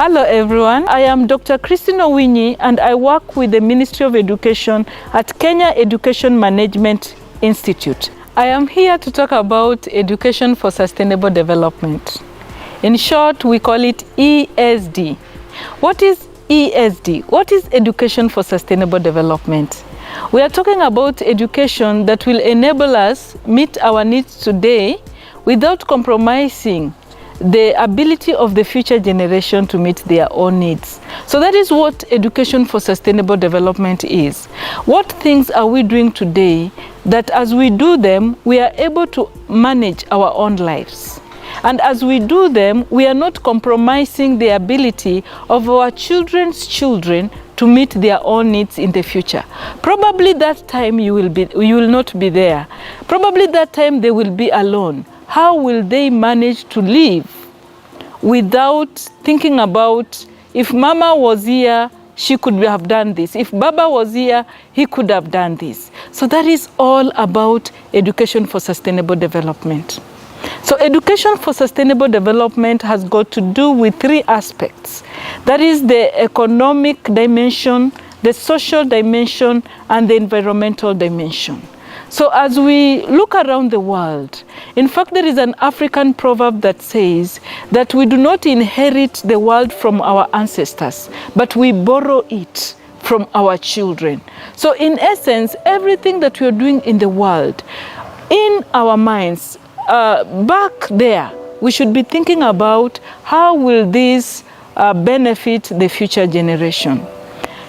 Hello everyone, I am Dr. Christine OWINYI and I work with the Ministry of Education at Kenya Education Management Institute. I am here to talk about Education for Sustainable Development. In short, we call it ESD. What is ESD? What is Education for Sustainable Development? We are talking about education that will enable us meet our needs today without compromising the ability of the future generation to meet their own needs. So that is what Education for Sustainable Development is. What things are we doing today that as we do them, we are able to manage our own lives? And as we do them, we are not compromising the ability of our children's children to meet their own needs in the future. Probably that time you will not be there. Probably that time they will be alone. How will they manage to live without thinking about if Mama was here, she could have done this. If Baba was here, he could have done this. So that is all about Education for Sustainable Development. So Education for Sustainable Development has got to do with three aspects. That is the economic dimension, the social dimension, and the environmental dimension. So as we look around the world, in fact, there is an African proverb that says that we do not inherit the world from our ancestors, but we borrow it from our children. So in essence, everything that we are doing in the world, in our minds, back there, we should be thinking about how will this benefit the future generation.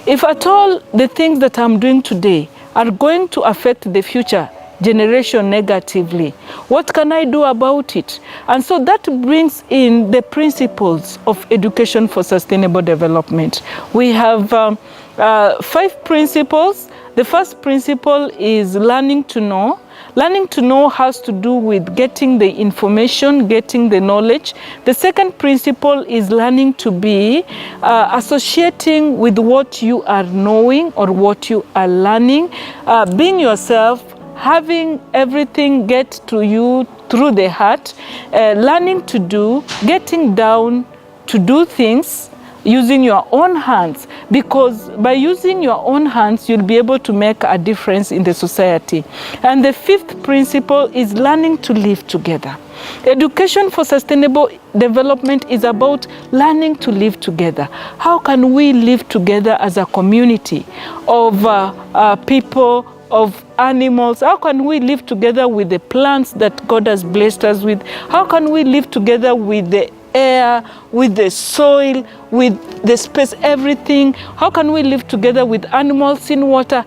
If at all the things that I'm doing today are going to affect the future generation negatively, what can I do about it? And so that brings in the principles of Education for Sustainable Development. We have 5 principles. The first principle is learning to know. Learning to know has to do with getting the information, getting the knowledge. The second principle is learning to be, associating with what you are knowing or what you are learning, being yourself, having everything get to you through the heart, learning to do, getting down to do things, using your own hands, because by using your own hands, you'll be able to make a difference in the society. And the fifth principle is learning to live together. Education for Sustainable Development is about learning to live together. How can we live together as a community of people, of animals? How can we live together with the plants that God has blessed us with? How can we live together with the air, with the soil, with the space, everything? How can we live together with animals in water?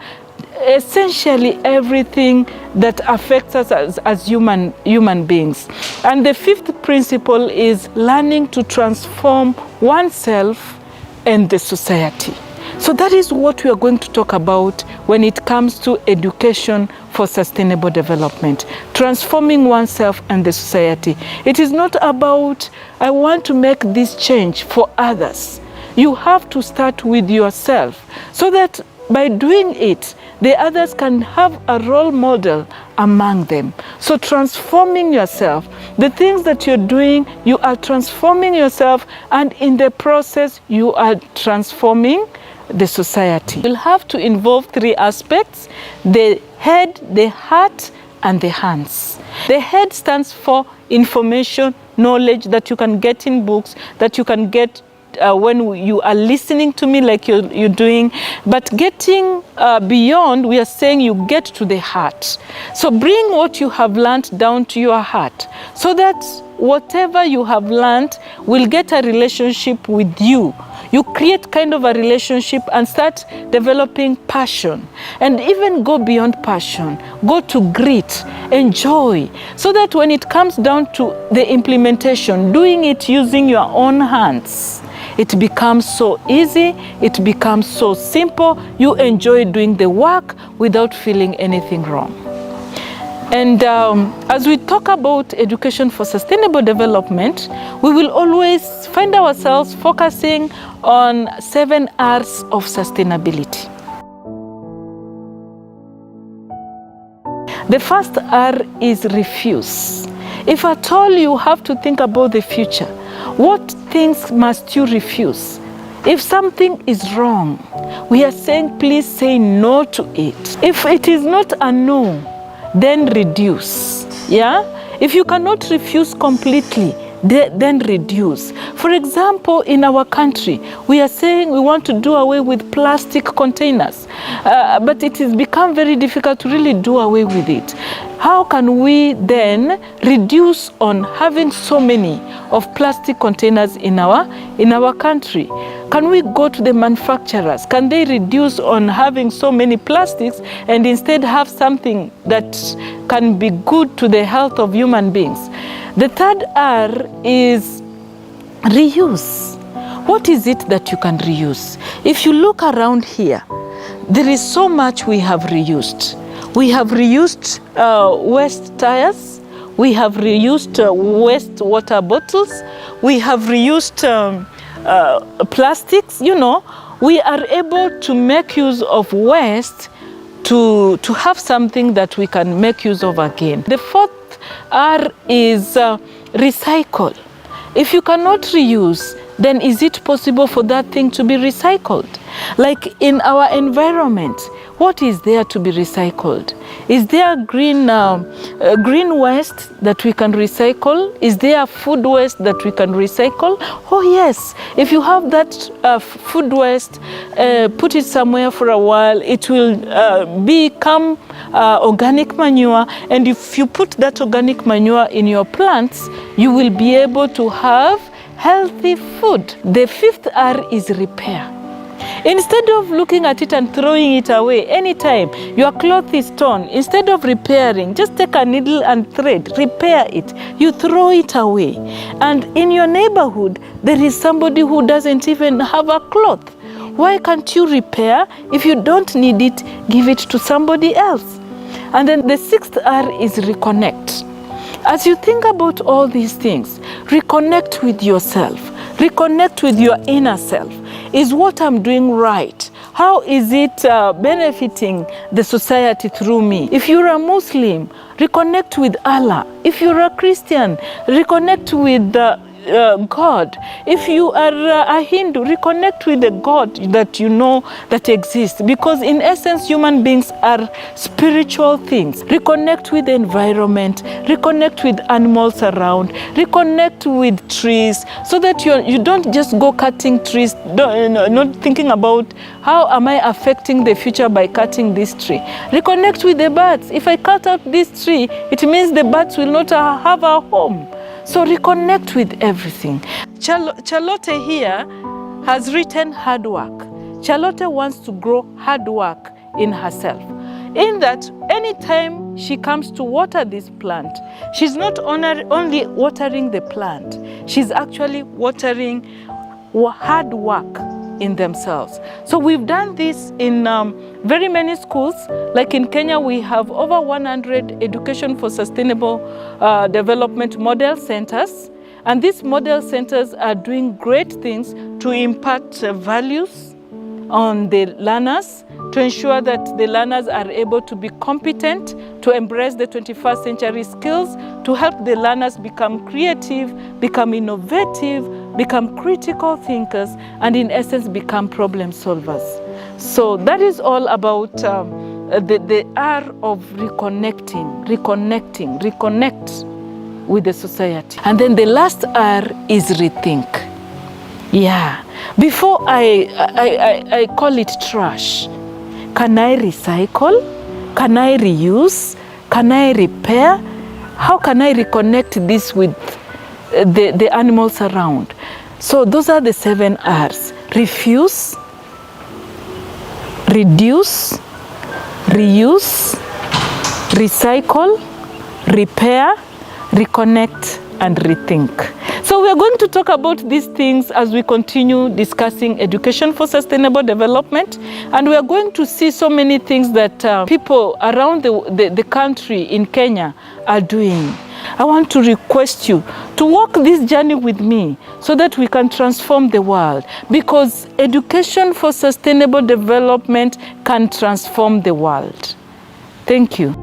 Essentially everything that affects us as human beings. And the fifth principle is learning to transform oneself and the society. So that is what we are going to talk about when it comes to Education for Sustainable Development, transforming oneself and the society. It is not about, I want to make this change for others. You have to start with yourself so that by doing it, the others can have a role model among them. So transforming yourself, the things that you're doing, you are transforming yourself, and in the process, you are transforming the society. You'll have to involve 3 aspects: the head, the heart, and the hands. The head stands for information, knowledge that you can get in books, that you can get when you are listening to me like you're doing. But getting beyond, we are saying you get to the heart. So bring what you have learned down to your heart so that whatever you have learned will get a relationship with you. You create kind of a relationship and start developing passion, and even go beyond passion, go to grit, enjoy, so that when it comes down to the implementation, doing it using your own hands, it becomes so easy, it becomes so simple, you enjoy doing the work without feeling anything wrong. And as we talk about Education for Sustainable Development, we will always find ourselves focusing on 7 R's of sustainability. The first R is refuse. If at all you have to think about the future, what things must you refuse? If something is wrong, we are saying please say no to it. If it is not a no, then reduce. Yeah? If you cannot refuse completely, then reduce. For example, in our country, we are saying we want to do away with plastic containers, but it has become very difficult to really do away with it. How can we then reduce on having so many of plastic containers in our country? Can we go to the manufacturers? Can they reduce on having so many plastics and instead have something that can be good to the health of human beings? The third R is reuse. What is it that you can reuse? If you look around here, there is so much we have reused. We have reused waste tires. We have reused waste water bottles. We have reused plastics. You know, we are able to make use of waste to have something that we can make use of again. The fourth R is recycle. If you cannot reuse, then is it possible for that thing to be recycled? Like in our environment, what is there to be recycled? Is there green waste that we can recycle? Is there food waste that we can recycle? Oh yes, if you have that food waste, put it somewhere for a while, it will become organic manure, and if you put that organic manure in your plants, you will be able to have healthy food. The fifth R is repair. Instead of looking at it and throwing it away, anytime your cloth is torn, instead of repairing, just take a needle and thread, repair it. You throw it away. And in your neighborhood, there is somebody who doesn't even have a cloth. Why can't you repair? If you don't need it, give it to somebody else. And then the sixth R is reconnect. As you think about all these things, reconnect with yourself. Reconnect with your inner self. Is what I'm doing right? How is it benefiting the society through me? If you're a Muslim, reconnect with Allah. If you're a Christian, reconnect with God. If you are a Hindu, reconnect with the God that you know that exists. Because in essence, human beings are spiritual things. Reconnect with the environment. Reconnect with animals around. Reconnect with trees, so that you don't just go cutting trees, not thinking about how am I affecting the future by cutting this tree. Reconnect with the birds. If I cut out this tree, it means the birds will not have a home. So reconnect with everything. Charlotte here has written hard work. Charlotte wants to grow hard work in herself. In that, anytime she comes to water this plant, she's not only watering the plant, she's actually watering hard work in themselves. So we've done this in very many schools. Like in Kenya, we have over 100 education for sustainable development model centers. And these model centers are doing great things to impart values on the learners, to ensure that the learners are able to be competent, to embrace the 21st century skills, to help the learners become creative, become innovative, become critical thinkers, and in essence become problem solvers. So that is all about the R of reconnect with the society. And then the last R is rethink. Yeah, before I call it trash, can I recycle? Can I reuse? Can I repair? How can I reconnect this with the animals around? So those are the 7 R's. Refuse, reduce, reuse, recycle, repair, reconnect, and rethink. So we are going to talk about these things as we continue discussing education for sustainable development. And we are going to see so many things that people around the country in Kenya are doing. I want to request you to walk this journey with me so that we can transform the world, because education for sustainable development can transform the world. Thank you.